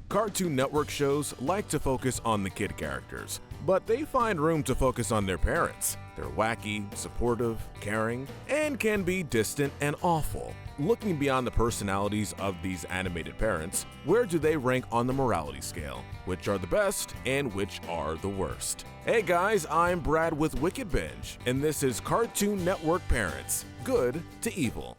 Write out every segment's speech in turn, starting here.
Cartoon Network shows like to focus on the kid characters, but they find room to focus on their parents. They're wacky, supportive, caring, and can be distant and awful. Looking beyond the personalities of these animated parents, where do they rank on the morality scale? Which are the best and which are the worst? Hey guys, I'm Brad with Wicked Binge, and this is Cartoon Network Parents, Good to Evil.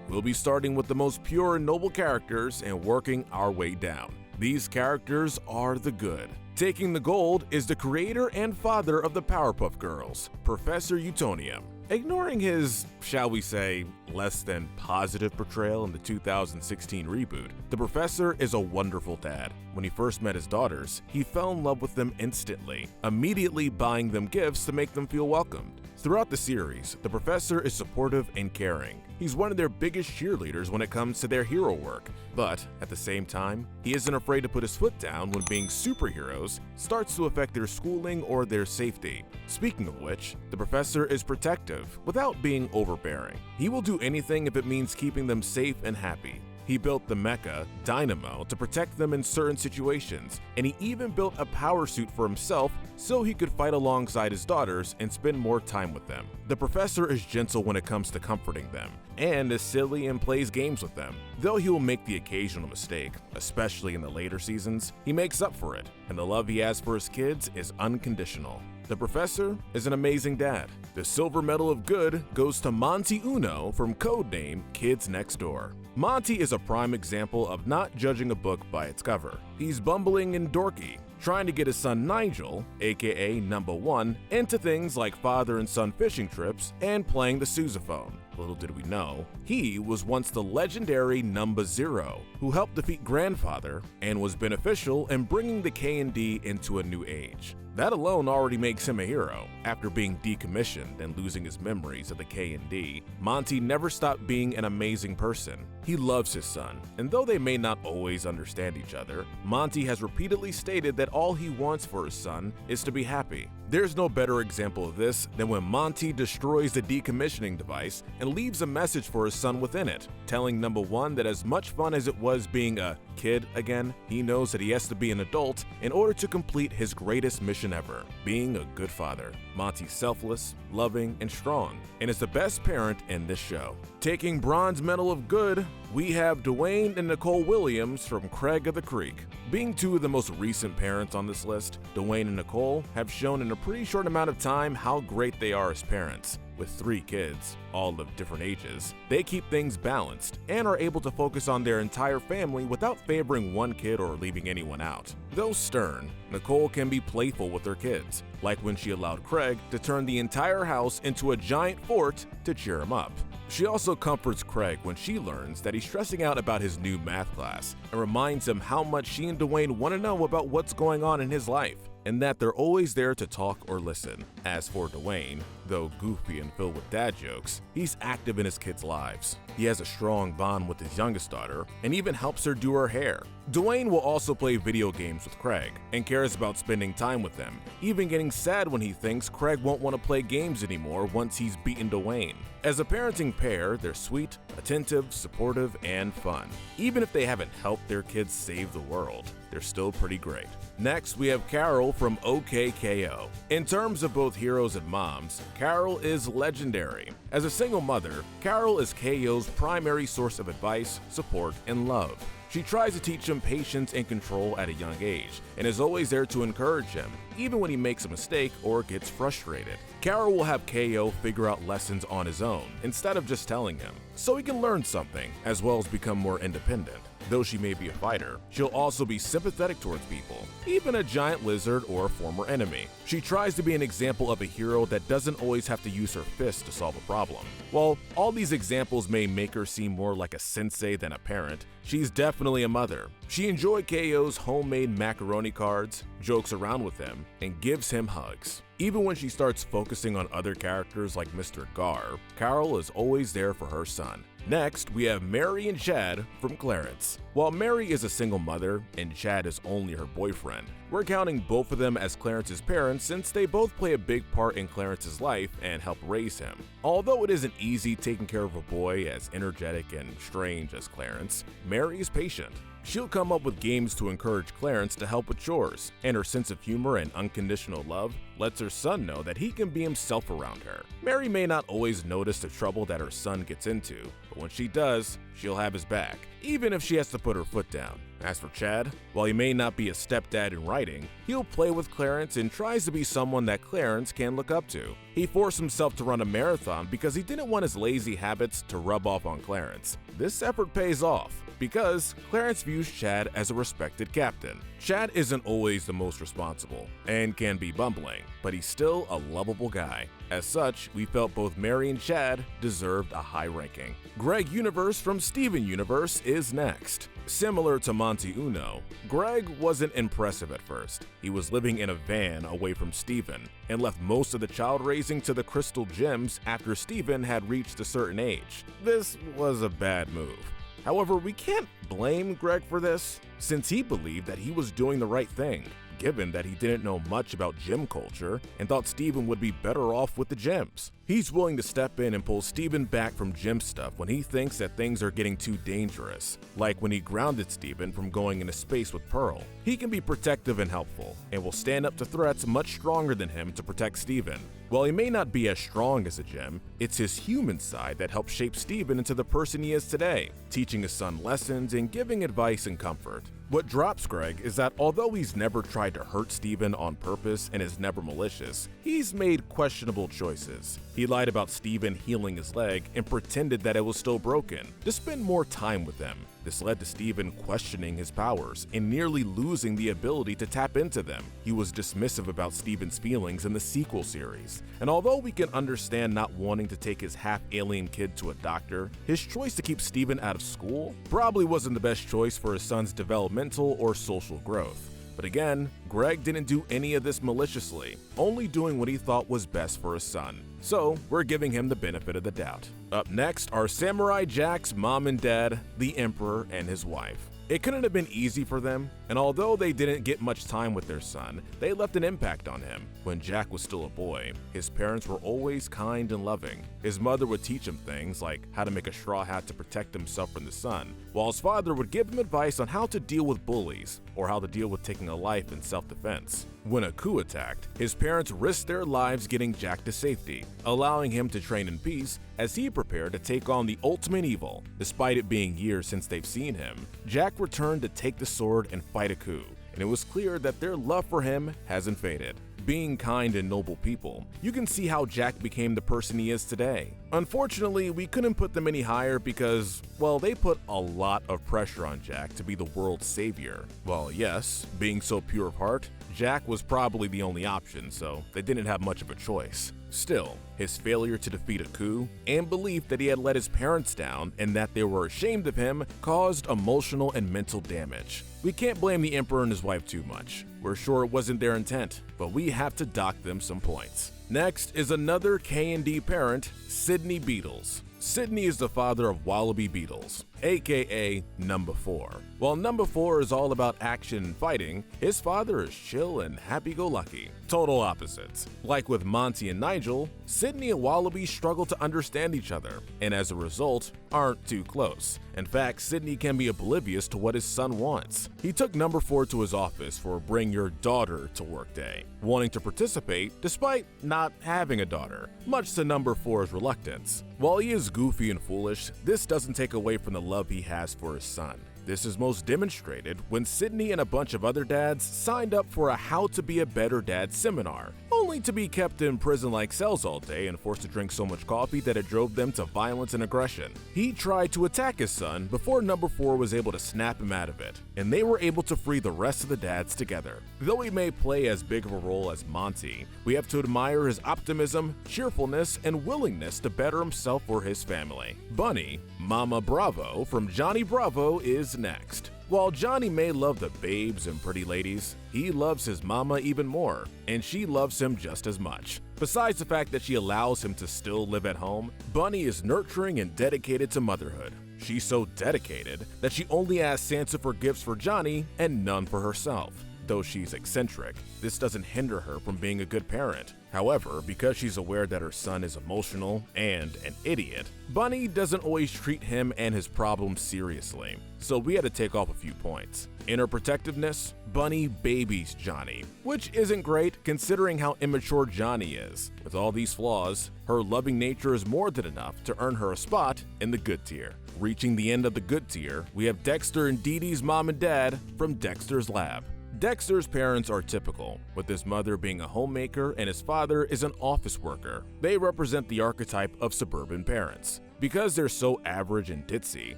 We'll be starting with the most pure and noble characters and working our way down. These characters are the good. Taking the gold is the creator and father of the Powerpuff Girls, Professor Utonium. Ignoring his, shall we say, less than positive portrayal in the 2016 reboot, the professor is a wonderful dad. When he first met his daughters, he fell in love with them instantly, immediately buying them gifts to make them feel welcomed. Throughout the series, the professor is supportive and caring. He's one of their biggest cheerleaders when it comes to their hero work, but at the same time, he isn't afraid to put his foot down when being superheroes starts to affect their schooling or their safety. Speaking of which, the professor is protective without being overbearing. He will do anything if it means keeping them safe and happy. He built the mecha, Dynamo, to protect them in certain situations, and he even built a power suit for himself so he could fight alongside his daughters and spend more time with them. The professor is gentle when it comes to comforting them, and is silly and plays games with them. Though he will make the occasional mistake, especially in the later seasons, he makes up for it, and the love he has for his kids is unconditional. The professor is an amazing dad. The silver medal of good goes to Monty Uno from Codename Kids Next Door. Monty is a prime example of not judging a book by its cover. He's bumbling and dorky, trying to get his son Nigel, aka Number 1, into things like father and son fishing trips and playing the sousaphone. Little did we know, he was once the legendary Number 0, who helped defeat Grandfather and was beneficial in bringing the K&D into a new age. That alone already makes him a hero. After being decommissioned and losing his memories of the K&D, Monty never stopped being an amazing person. He loves his son, and though they may not always understand each other, Monty has repeatedly stated that all he wants for his son is to be happy. There's no better example of this than when Monty destroys the decommissioning device and leaves a message for his son within it, telling Number 1 that as much fun as it was being a kid again, he knows that he has to be an adult in order to complete his greatest mission ever, being a good father. Monty's selfless, loving, and strong, and is the best parent in this show. Taking bronze medal of good, we have Dwayne and Nicole Williams from Craig of the Creek. Being two of the most recent parents on this list, Dwayne and Nicole have shown in a pretty short amount of time how great they are as parents. With 3 kids, all of different ages, they keep things balanced and are able to focus on their entire family without favoring one kid or leaving anyone out. Though stern, Nicole can be playful with her kids, like when she allowed Craig to turn the entire house into a giant fort to cheer him up. She also comforts Craig when she learns that he's stressing out about his new math class and reminds him how much she and Dwayne want to know about what's going on in his life, and that they're always there to talk or listen. As for Dwayne, though goofy and filled with dad jokes, he's active in his kids' lives. He has a strong bond with his youngest daughter and even helps her do her hair. Dwayne will also play video games with Craig and cares about spending time with them, even getting sad when he thinks Craig won't want to play games anymore once he's beaten Dwayne. As a parenting pair, they're sweet, attentive, supportive, and fun. Even if they haven't helped their kids save the world, they're still pretty great. Next, we have Carol from OKKO. In terms of both heroes and moms, Carol is legendary. As a single mother, Carol is KO's primary source of advice, support, and love. She tries to teach him patience and control at a young age, and is always there to encourage him, even when he makes a mistake or gets frustrated. Carol will have KO figure out lessons on his own, instead of just telling him, so he can learn something, as well as become more independent. Though she may be a fighter, she'll also be sympathetic towards people, even a giant lizard or a former enemy. She tries to be an example of a hero that doesn't always have to use her fists to solve a problem. While all these examples may make her seem more like a sensei than a parent, She's definitely a mother. She enjoyed KO's homemade macaroni cards, jokes around with him, and gives him hugs. Even when she starts focusing on other characters like Mr. Gar, Carol is always there for her son. Next, we have Mary and Chad from Clarence. While Mary is a single mother and Chad is only her boyfriend, we're counting both of them as Clarence's parents since they both play a big part in Clarence's life and help raise him. Although it isn't easy taking care of a boy as energetic and strange as Clarence, Mary is patient. She'll come up with games to encourage Clarence to help with chores, and her sense of humor and unconditional love lets her son know that he can be himself around her. Mary may not always notice the trouble that her son gets into, but when she does, she'll have his back, even if she has to put her foot down. As for Chad, while he may not be a stepdad in writing, he'll play with Clarence and tries to be someone that Clarence can look up to. He forced himself to run a marathon because he didn't want his lazy habits to rub off on Clarence. This effort pays off, because Clarence views Chad as a respected captain. Chad isn't always the most responsible and can be bumbling, but he's still a lovable guy. As such, we felt both Mary and Chad deserved a high ranking. Greg Universe from Steven Universe is next. Similar to Monty Uno, Greg wasn't impressive at first. He was living in a van away from Steven and left most of the child raising to the Crystal Gems after Steven had reached a certain age. This was a bad move. However, we can't blame Greg for this, since he believed that he was doing the right thing, given that he didn't know much about gym culture and thought Steven would be better off with the gyms. He's willing to step in and pull Steven back from gym stuff when he thinks that things are getting too dangerous, like when he grounded Steven from going into space with Pearl. He can be protective and helpful, and will stand up to threats much stronger than him to protect Steven. While he may not be as strong as a gym, it's his human side that helped shape Steven into the person he is today, teaching his son lessons and giving advice and comfort. What drops Greg is that although he's never tried to hurt Steven on purpose and is never malicious, he's made questionable choices. He lied about Steven healing his leg and pretended that it was still broken to spend more time with him. This led to Steven questioning his powers and nearly losing the ability to tap into them. He was dismissive about Steven's feelings in the sequel series, and although we can understand not wanting to take his half-alien kid to a doctor, his choice to keep Steven out of school probably wasn't the best choice for his son's developmental or social growth. But again, Greg didn't do any of this maliciously, only doing what he thought was best for his son. So, we're giving him the benefit of the doubt. Up next are Samurai Jack's mom and dad, the Emperor and his wife. It couldn't have been easy for them, and although they didn't get much time with their son, they left an impact on him. When Jack was still a boy, his parents were always kind and loving. His mother would teach him things like how to make a straw hat to protect himself from the sun, while his father would give him advice on how to deal with bullies or how to deal with taking a life in self-defense. When a coup attacked, his parents risked their lives getting Jack to safety, allowing him to train in peace as he prepared to take on the ultimate evil. Despite it being years since they've seen him, Jack returned to take the sword and fight a coup, and it was clear that their love for him hasn't faded. Being kind and noble people, you can see how Jack became the person he is today. Unfortunately, we couldn't put them any higher because, well, they put a lot of pressure on Jack to be the world's savior. Well, yes, being so pure of heart, Jack was probably the only option, so they didn't have much of a choice. Still, his failure to defeat a coup and belief that he had let his parents down and that they were ashamed of him caused emotional and mental damage. We can't blame the Emperor and his wife too much. We're sure it wasn't their intent, but we have to dock them some points. Next is another K&D parent, Sydney Beatles. Sydney is the father of Wallaby Beetles, aka Number 4. While Number 4 is all about action and fighting, his father is chill and happy-go-lucky. Total opposites. Like with Monty and Nigel, Sydney and Wallaby struggle to understand each other, and as a result, aren't too close. In fact, Sydney can be oblivious to what his son wants. He took Number 4 to his office for a Bring Your Daughter to Work day, wanting to participate despite not having a daughter, much to Number 4's reluctance. While he is goofy and foolish, this doesn't take away from the love he has for his son. This is most demonstrated when Sydney and a bunch of other dads signed up for a How to Be a Better Dad seminar, only only to be kept in prison-like cells all day and forced to drink so much coffee that it drove them to violence and aggression. He tried to attack his son before number 4 was able to snap him out of it, and they were able to free the rest of the dads together. Though he may play as big of a role as Monty, we have to admire his optimism, cheerfulness, and willingness to better himself or his family. Bunny, Mama Bravo from Johnny Bravo, is next. While Johnny may love the babes and pretty ladies, he loves his mama even more, and she loves him just as much. Besides the fact that she allows him to still live at home, Bunny is nurturing and dedicated to motherhood. She's so dedicated that she only asks Santa for gifts for Johnny and none for herself. Though she's eccentric, this doesn't hinder her from being a good parent. However, because she's aware that her son is emotional and an idiot, Bunny doesn't always treat him and his problems seriously, so we had to take off a few points. In her protectiveness, Bunny babies Johnny, which isn't great considering how immature Johnny is. With all these flaws, her loving nature is more than enough to earn her a spot in the good tier. Reaching the end of the good tier, we have Dexter and Dee Dee's mom and dad from Dexter's Lab. Dexter's parents are typical, with his mother being a homemaker and his father is an office worker. They represent the archetype of suburban parents. Because they're so average and ditzy,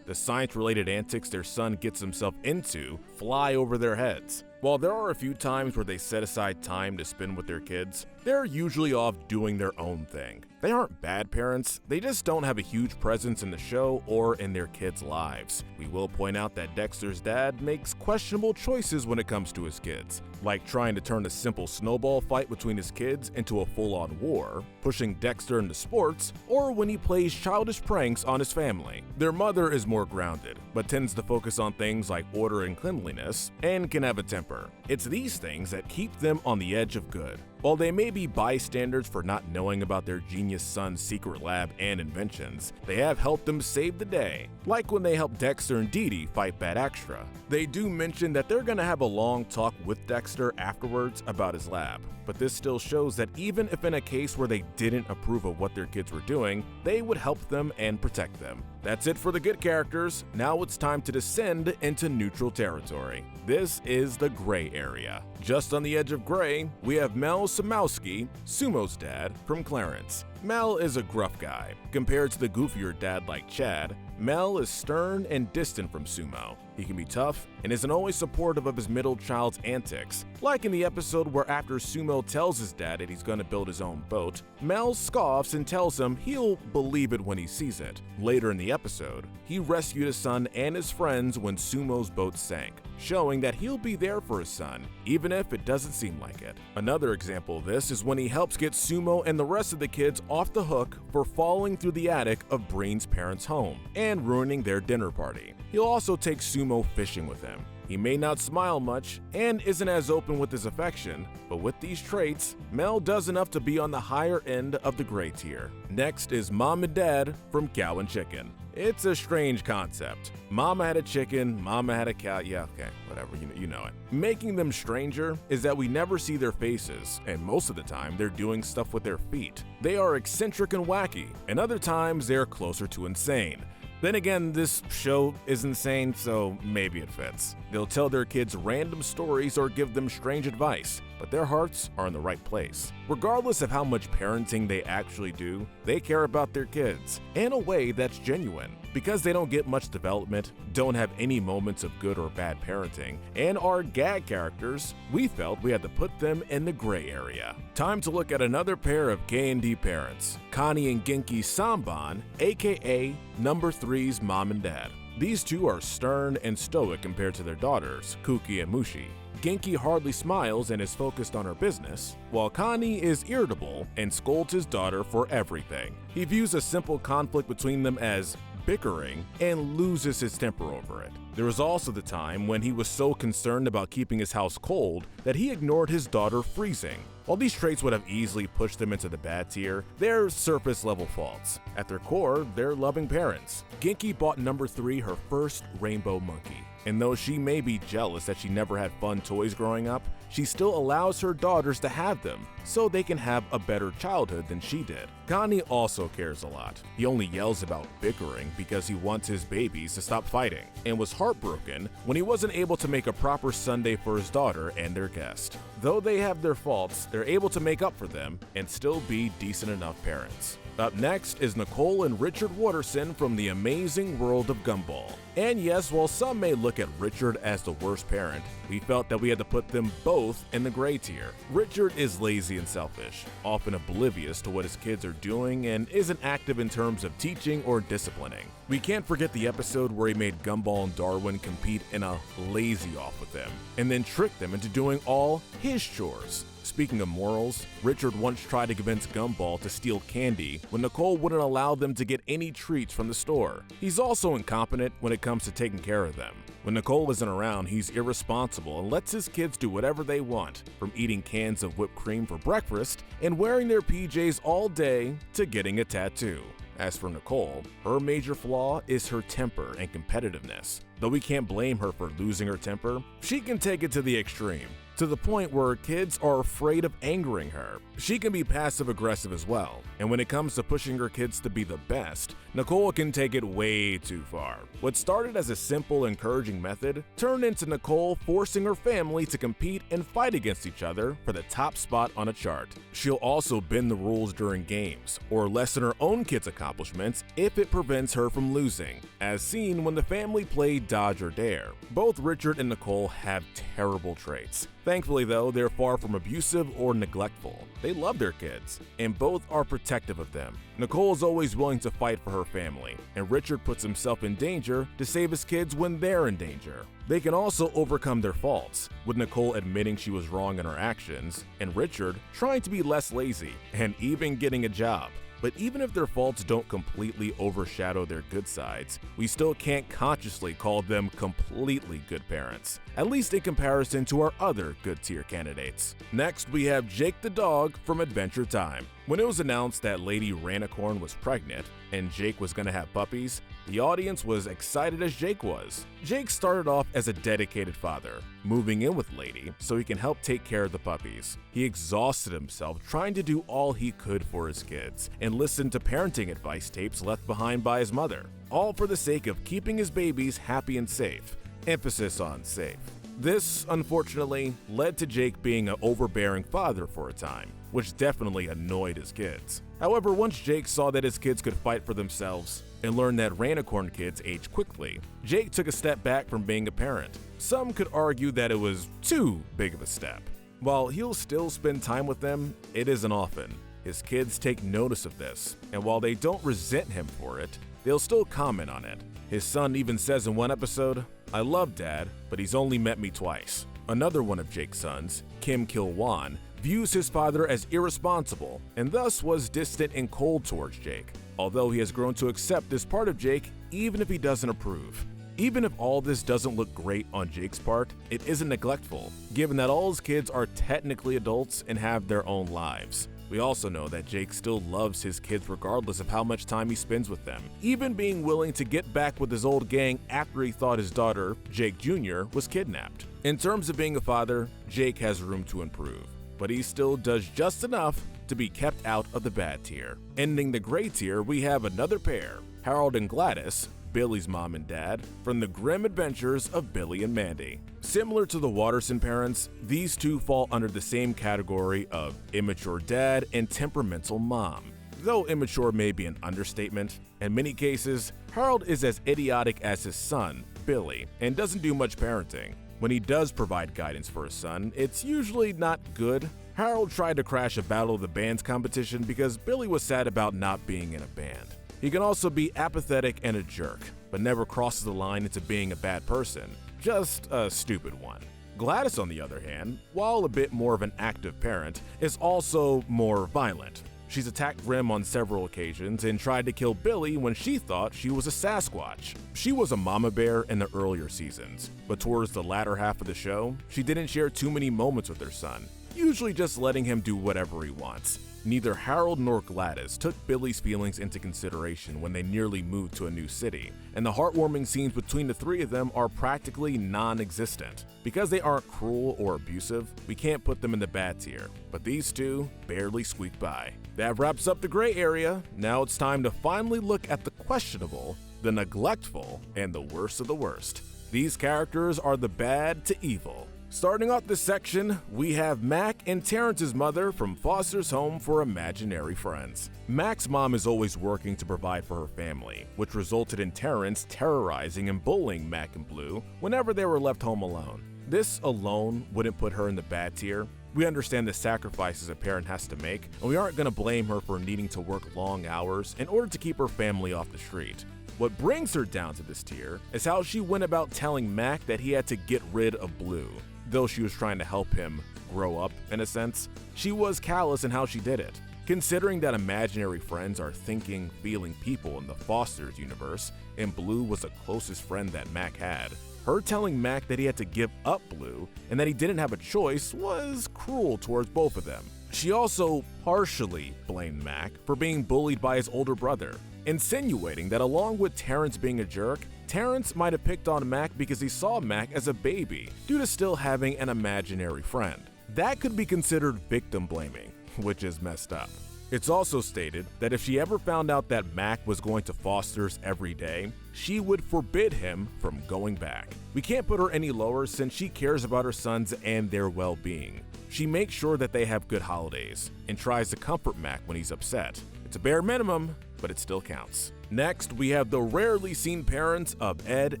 the science-related antics their son gets himself into fly over their heads. While there are a few times where they set aside time to spend with their kids, they're usually off doing their own thing. They aren't bad parents, they just don't have a huge presence in the show or in their kids' lives. We will point out that Dexter's dad makes questionable choices when it comes to his kids, like trying to turn a simple snowball fight between his kids into a full-on war, pushing Dexter into sports, or when he plays childish pranks on his family. Their mother is more grounded, but tends to focus on things like order and cleanliness, and can have a temper. It's these things that keep them on the edge of good. While they may be bystanders for not knowing about their genius son's secret lab and inventions, they have helped them save the day, like when they helped Dexter and Dee Dee fight Bad Extra. They do mention that they're gonna have a long talk with Dexter afterwards about his lab, but this still shows that even if in a case where they didn't approve of what their kids were doing, they would help them and protect them. That's it for the good characters. Now it's time to descend into neutral territory. This is the gray area. Just on the edge of gray, we have Mel Samowski, Sumo's dad, from Clarence. Mel is a gruff guy. Compared to the goofier dad like Chad, Mel is stern and distant from Sumo. He can be tough and isn't always supportive of his middle child's antics. Like in the episode where after Sumo tells his dad that he's gonna build his own boat, Mel scoffs and tells him he'll believe it when he sees it. Later in the episode, he rescued his son and his friends when Sumo's boat sank, showing that he'll be there for his son, even if it doesn't seem like it. Another example of this is when he helps get Sumo and the rest of the kids off the hook for falling through the attic of Breen's parents' home and ruining their dinner party. He'll also take Sumo fishing with him. He may not smile much and isn't as open with his affection, but with these traits, Mel does enough to be on the higher end of the gray tier. Next is Mom and Dad from Cow and Chicken. It's a strange concept. Mama had a chicken, Mama had a cow, yeah, okay, whatever, you know it. Making them stranger is that we never see their faces, and most of the time they're doing stuff with their feet. They are eccentric and wacky, and other times they're closer to insane. Then again, this show is insane, so maybe it fits. They'll tell their kids random stories or give them strange advice, but their hearts are in the right place. Regardless of how much parenting they actually do, they care about their kids in a way that's genuine. Because they don't get much development, don't have any moments of good or bad parenting, and are gag characters, we felt we had to put them in the gray area. Time to look at another pair of K&D parents, Connie and Genki Samban, aka number 3's mom and dad. These two are stern and stoic compared to their daughters, Kuki and Mushi. Genki hardly smiles and is focused on her business, while Connie is irritable and scolds his daughter for everything. He views a simple conflict between them as bickering and loses his temper over it. There was also the time when he was so concerned about keeping his house cold that he ignored his daughter freezing. While these traits would have easily pushed them into the bad tier, they're surface level faults. At their core, they're loving parents. Genki bought number 3 her first rainbow monkey. And though she may be jealous that she never had fun toys growing up, she still allows her daughters to have them so they can have a better childhood than she did. Connie also cares a lot. He only yells about bickering because he wants his babies to stop fighting, and was heartbroken when he wasn't able to make a proper Sunday for his daughter and their guest. Though they have their faults, they're able to make up for them and still be decent enough parents. Up next is Nicole and Richard Watterson from The Amazing World of Gumball. And yes, while some may look at Richard as the worst parent, we felt that we had to put them both in the gray tier. Richard is lazy and selfish, often oblivious to what his kids are doing, and isn't active in terms of teaching or disciplining. We can't forget the episode where he made Gumball and Darwin compete in a lazy off with him, and then tricked them into doing all his chores. Speaking of morals, Richard once tried to convince Gumball to steal candy when Nicole wouldn't allow them to get any treats from the store. He's also incompetent when it comes to taking care of them. When Nicole isn't around, he's irresponsible and lets his kids do whatever they want, from eating cans of whipped cream for breakfast and wearing their PJs all day to getting a tattoo. As for Nicole, her major flaw is her temper and competitiveness. Though we can't blame her for losing her temper, she can take it to the extreme, to the point where her kids are afraid of angering her. She can be passive-aggressive as well, and when it comes to pushing her kids to be the best, Nicole can take it way too far. What started as a simple, encouraging method turned into Nicole forcing her family to compete and fight against each other for the top spot on a chart. She'll also bend the rules during games, or lessen her own kids' accomplishments if it prevents her from losing, as seen when the family played Dodge or Dare. Both Richard and Nicole have terrible traits. Thankfully though, they're far from abusive or neglectful. They love their kids, and both are protective of them. Nicole is always willing to fight for her family, and Richard puts himself in danger to save his kids when they're in danger. They can also overcome their faults, with Nicole admitting she was wrong in her actions, and Richard trying to be less lazy, and even getting a job. But even if their faults don't completely overshadow their good sides, we still can't consciously call them completely good parents, at least in comparison to our other good tier candidates. Next, we have Jake the dog from Adventure Time. When it was announced that Lady Ranicorn was pregnant and Jake was going to have puppies, the audience was excited as Jake was. Jake started off as a dedicated father, moving in with Lady so he can help take care of the puppies. He exhausted himself trying to do all he could for his kids and listened to parenting advice tapes left behind by his mother, all for the sake of keeping his babies happy and safe. Emphasis on safe. This, unfortunately, led to Jake being an overbearing father for a time, which definitely annoyed his kids. However, once Jake saw that his kids could fight for themselves and learned that Ranicorn kids age quickly, Jake took a step back from being a parent. Some could argue that it was too big of a step. While he'll still spend time with them, it isn't often. His kids take notice of this, and while they don't resent him for it, they'll still comment on it. His son even says in one episode, "I love Dad, but he's only met me twice." Another one of Jake's sons, Kim Kil-Wan, views his father as irresponsible and thus was distant and cold towards Jake, although he has grown to accept this part of Jake even if he doesn't approve. Even if all this doesn't look great on Jake's part, it isn't neglectful, given that all his kids are technically adults and have their own lives. We also know that Jake still loves his kids regardless of how much time he spends with them, even being willing to get back with his old gang after he thought his daughter, Jake Jr., was kidnapped. In terms of being a father, Jake has room to improve, but he still does just enough to be kept out of the bad tier. Ending the gray tier, we have another pair, Harold and Gladys, Billy's mom and dad, from the grim adventures of Billy and Mandy. Similar to the Watterson parents, these two fall under the same category of immature dad and temperamental mom. Though immature may be an understatement, in many cases, Harold is as idiotic as his son, Billy, and doesn't do much parenting. When he does provide guidance for his son, it's usually not good. Harold tried to crash a Battle of the Bands competition because Billy was sad about not being in a band. He can also be apathetic and a jerk, but never crosses the line into being a bad person, just a stupid one. Gladys, on the other hand, while a bit more of an active parent, is also more violent. She's attacked Grim on several occasions and tried to kill Billy when she thought she was a Sasquatch. She was a mama bear in the earlier seasons, but towards the latter half of the show, she didn't share too many moments with her son. usually just letting him do whatever he wants. Neither Harold nor Gladys took Billy's feelings into consideration when they nearly moved to a new city, and the heartwarming scenes between the three of them are practically non-existent. Because they aren't cruel or abusive, we can't put them in the bad tier, but these two barely squeak by. That wraps up the gray area. Now it's time to finally look at the questionable, the neglectful, and the worst of the worst. These characters are the bad to evil. Starting off this section, we have Mac and Terrence's mother from Foster's Home for Imaginary Friends. Mac's mom is always working to provide for her family, which resulted in Terrence terrorizing and bullying Mac and Blue whenever they were left home alone. This alone wouldn't put her in the bad tier. We understand the sacrifices a parent has to make, and we aren't going to blame her for needing to work long hours in order to keep her family off the street. What brings her down to this tier is how she went about telling Mac that he had to get rid of Blue. Though she was trying to help him grow up, in a sense, she was callous in how she did it. Considering that imaginary friends are thinking, feeling people in the Foster's universe, and Blue was the closest friend that Mac had, her telling Mac that he had to give up Blue and that he didn't have a choice was cruel towards both of them. She also partially blamed Mac for being bullied by his older brother, insinuating that along with Terrence being a jerk, Terrence might have picked on Mac because he saw Mac as a baby due to still having an imaginary friend. That could be considered victim blaming, which is messed up. It's also stated that if she ever found out that Mac was going to Foster's every day, she would forbid him from going back. We can't put her any lower since she cares about her sons and their well-being. She makes sure that they have good holidays and tries to comfort Mac when he's upset. It's a bare minimum, but it still counts. Next, we have the rarely seen parents of Ed,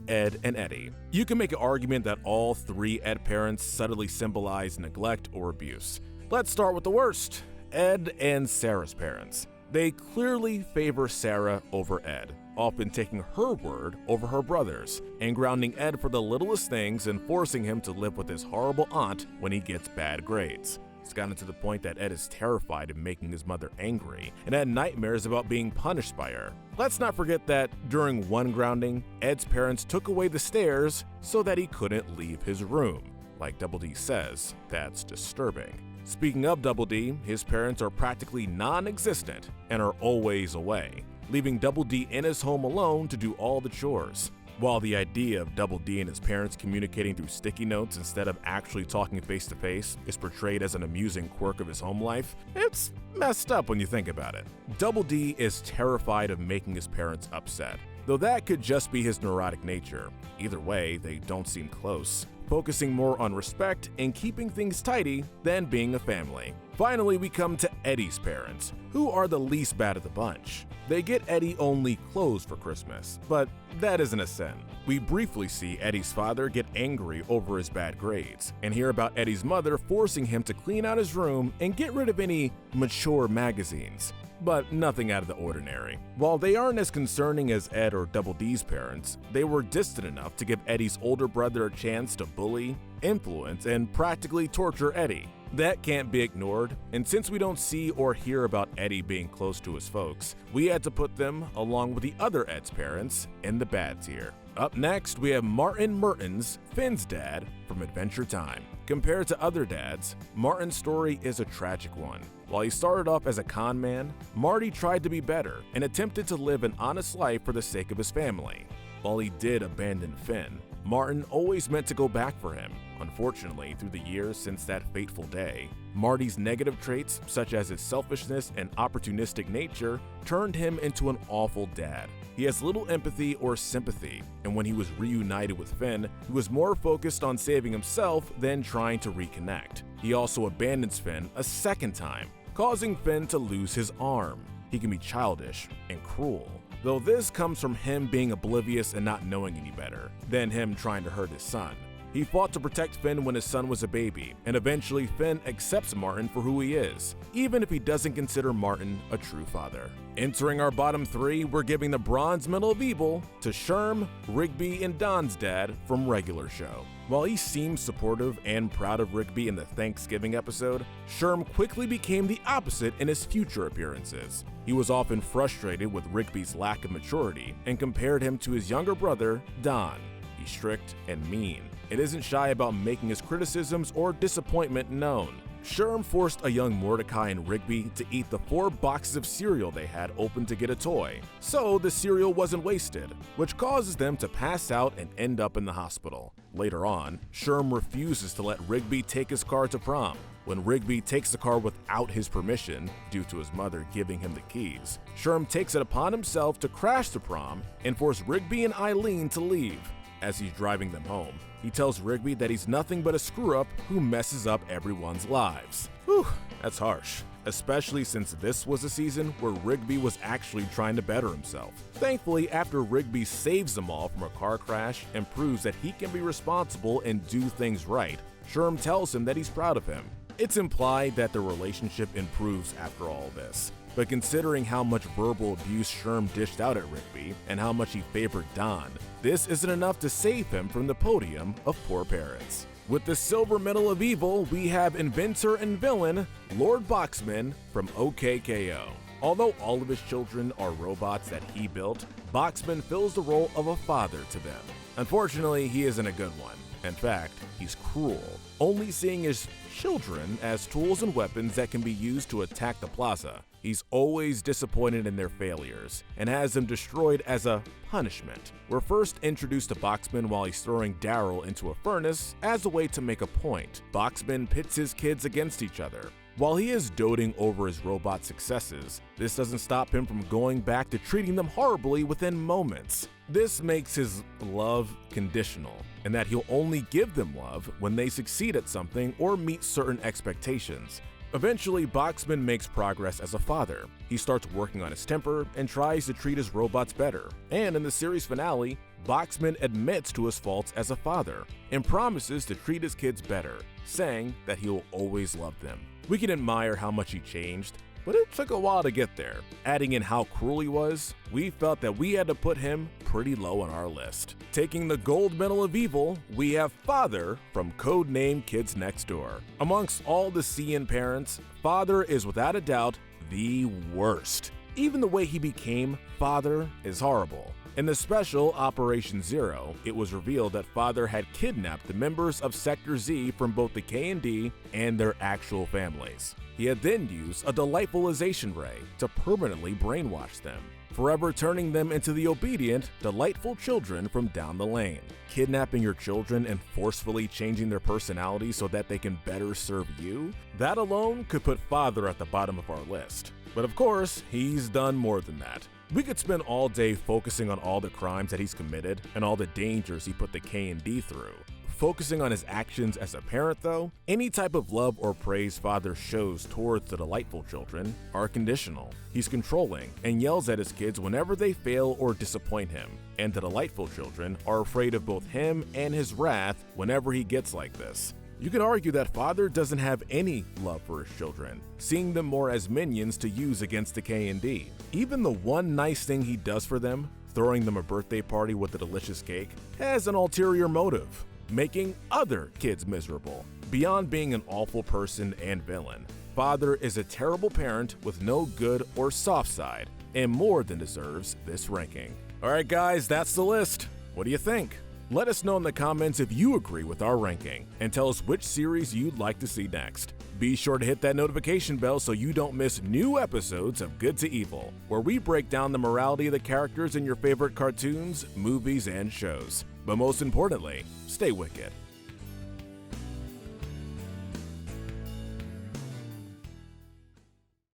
and Eddie. You can make an argument that all three Ed parents subtly symbolize neglect or abuse. Let's start with the worst, Ed and Sarah's parents. They clearly favor Sarah over Ed, often taking her word over her brother's, and grounding Ed for the littlest things and forcing him to live with his horrible aunt when he gets bad grades. It's gotten to the point that Ed is terrified of making his mother angry and had nightmares about being punished by her. Let's not forget that during one grounding, Ed's parents took away the stairs so that he couldn't leave his room. Like Double D says, that's disturbing. Speaking of Double D, his parents are practically non-existent and are always away, leaving Double D in his home alone to do all the chores. While the idea of Double D and his parents communicating through sticky notes instead of actually talking face to face is portrayed as an amusing quirk of his home life, it's messed up when you think about it. Double D is terrified of making his parents upset, though that could just be his neurotic nature. Either way, they don't seem close, focusing more on respect and keeping things tidy than being a family. Finally, we come to Eddie's parents, who are the least bad of the bunch. They get Eddie only clothes for Christmas, but that isn't a sin. We briefly see Eddie's father get angry over his bad grades, and hear about Eddie's mother forcing him to clean out his room and get rid of any mature magazines. But nothing out of the ordinary. While they aren't as concerning as Ed or Double D's parents, they were distant enough to give Eddie's older brother a chance to bully, influence, and practically torture Eddie. That can't be ignored, and since we don't see or hear about Eddie being close to his folks, we had to put them, along with the other Ed's parents, in the bad tier. Up next, we have Martin Mertens, Finn's dad, from Adventure Time. Compared to other dads, Martin's story is a tragic one. While he started off as a con man, Marty tried to be better and attempted to live an honest life for the sake of his family. While he did abandon Finn, Martin always meant to go back for him. Unfortunately, through the years since that fateful day, Marty's negative traits, such as his selfishness and opportunistic nature, turned him into an awful dad. He has little empathy or sympathy, and when he was reunited with Finn, he was more focused on saving himself than trying to reconnect. He also abandons Finn a second time, causing Finn to lose his arm. He can be childish and cruel, though this comes from him being oblivious and not knowing any better, than him trying to hurt his son. He fought to protect Finn when his son was a baby, and eventually Finn accepts Martin for who he is, even if he doesn't consider Martin a true father. Entering our bottom three, we're giving the bronze medal of evil to Sherm, Rigby, and Don's dad from Regular Show. While he seems supportive and proud of Rigby in the Thanksgiving episode, Sherm quickly became the opposite in his future appearances. He was often frustrated with Rigby's lack of maturity and compared him to his younger brother, Don. He's strict and mean, and isn't shy about making his criticisms or disappointment known. Sherm forced a young Mordecai and Rigby to eat the 4 boxes of cereal they had opened to get a toy, so the cereal wasn't wasted, which causes them to pass out and end up in the hospital. Later on, Sherm refuses to let Rigby take his car to prom. When Rigby takes the car without his permission, due to his mother giving him the keys, Sherm takes it upon himself to crash the prom and force Rigby and Eileen to leave. As he's driving them home, he tells Rigby that he's nothing but a screw-up who messes up everyone's lives. Whew, that's harsh, especially since this was a season where Rigby was actually trying to better himself. Thankfully, after Rigby saves them all from a car crash and proves that he can be responsible and do things right, Sherm tells him that he's proud of him. It's implied that the relationship improves after all this, but considering how much verbal abuse Sherm dished out at Rigby and how much he favored Don, this isn't enough to save him from the podium of poor parents. With the silver medal of evil, we have inventor and villain Lord Boxman from OKKO. Although all of his children are robots that he built, Boxman fills the role of a father to them. Unfortunately, he isn't a good one. In fact, he's cruel, only seeing his children as tools and weapons that can be used to attack the plaza. He's always disappointed in their failures and has them destroyed as a punishment. We're first introduced to Boxman while he's throwing Daryl into a furnace as a way to make a point. Boxman pits his kids against each other. While he is doting over his robot successes, this doesn't stop him from going back to treating them horribly within moments. This makes his love conditional, in that he'll only give them love when they succeed at something or meet certain expectations. Eventually, Boxman makes progress as a father. He starts working on his temper and tries to treat his robots better. And in the series finale, Boxman admits to his faults as a father and promises to treat his kids better, saying that he will always love them. We can admire how much he changed, but it took a while to get there. Adding in how cruel he was, we felt that we had to put him pretty low on our list. Taking the gold medal of evil, we have Father from Codename Kids Next Door. Amongst all the CN parents, Father is without a doubt the worst. Even the way he became Father is horrible. In the special Operation Zero, it was revealed that Father had kidnapped the members of Sector Z from both the K&D and their actual families. He had then used a delightfulization ray to permanently brainwash them, forever turning them into the obedient, delightful children from down the lane. Kidnapping your children and forcefully changing their personality so that they can better serve you? That alone could put Father at the bottom of our list. But of course, he's done more than that. We could spend all day focusing on all the crimes that he's committed and all the dangers he put the K&D through. Focusing on his actions as a parent though, any type of love or praise Father shows towards the delightful children are conditional. He's controlling and yells at his kids whenever they fail or disappoint him, and the delightful children are afraid of both him and his wrath whenever he gets like this. You can argue that Father doesn't have any love for his children, seeing them more as minions to use against the K&D. Even the one nice thing he does for them, throwing them a birthday party with a delicious cake, has an ulterior motive, making other kids miserable. Beyond being an awful person and villain, Father is a terrible parent with no good or soft side, and more than deserves this ranking. Alright guys, that's the list. What do you think? Let us know in the comments if you agree with our ranking, and tell us which series you'd like to see next. Be sure to hit that notification bell so you don't miss new episodes of Good to Evil, where we break down the morality of the characters in your favorite cartoons, movies, and shows. But most importantly, stay wicked.